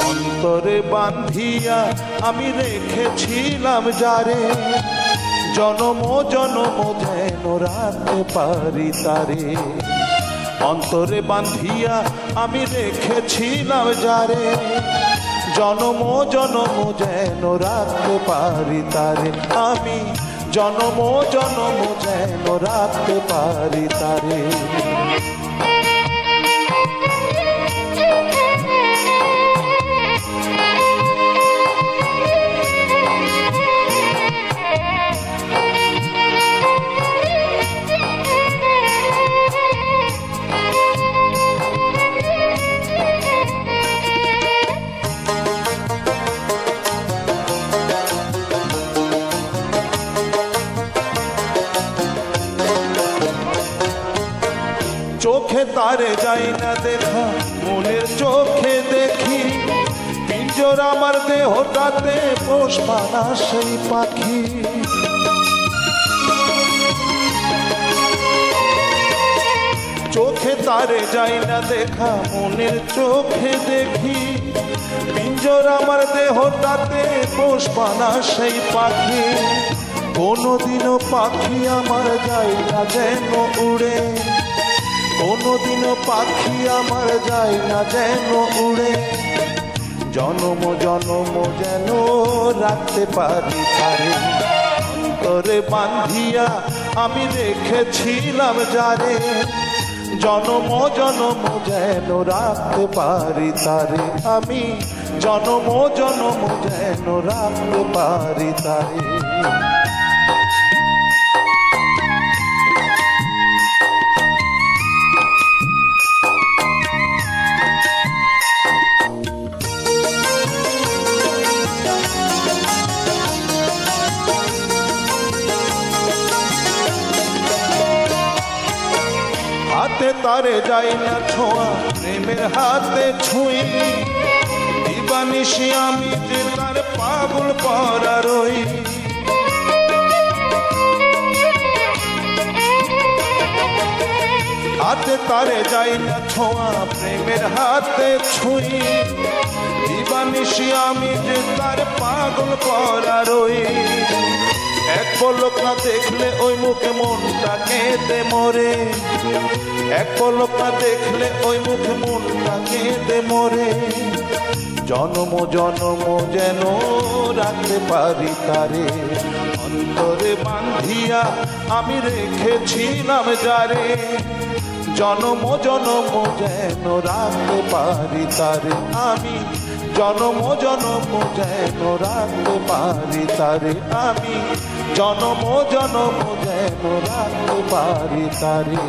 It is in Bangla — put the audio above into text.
অন্তরে বান্ধিয়া আমি রেখেছিলাম যারে, জনম জনম যেন রাখতে পারি তারে। অন্তরে বান্ধিয়া আমি রেখেছিলাম যারে, জনম জনম যেন রাখতে পারি তারে। আমি জনম জনম যেন রাখতে পারি তারে। চোখে তারে যাই না দেখা, মনের চোখে দেখি, পিঞ্জর আমার দেহটাতে পোষ মানা সেই পাখি। চোখে তারে যাই না দেখা, মনের চোখে দেখি, পিঞ্জর আমার দেহটাতে পোষ মানা সেই পাখি। কোনোদিনও পাখি আমার যাই না যেন উড়ে, কোনোদিনও পাখি আমার যায় না যেন উড়ে, জনম জনম যেন রাখতে পারি তারে। অন্তরে বান্ধিয়া আমি রেখেছিলাম যারে, জনম জনম যেন রাখতে পারি তারে। আমি জনম জনম যেন রাখতে পারি তারে। হাতে তারে যাই না ছোঁয়া, প্রেমের হাতে ছুঁই, দিবানিশি আমি যে তার পাগল পরা রই। হাতে তারে যাই না ছোঁয়া, প্রেমের হাতে ছুঁই, দিবানিশি আমি যে তার পাগল পরা রই। এক পলক না দেখলে ওই মুখে মনটা কেঁদে মরে, এক পলক না দেখলে ওই মুখে মনটা কেঁদে মরে, জনম জনম যেন রাখতে পারি তারে। অন্তরে বান্ধিয়া আমি রেখেছিলাম যারে, জনম জনম যেন রাখতে পারি তারে। আমি জনম জনম যেন রাখতে পারি তারে। আমি জনম জনম যেন রাখতে পারি তারে।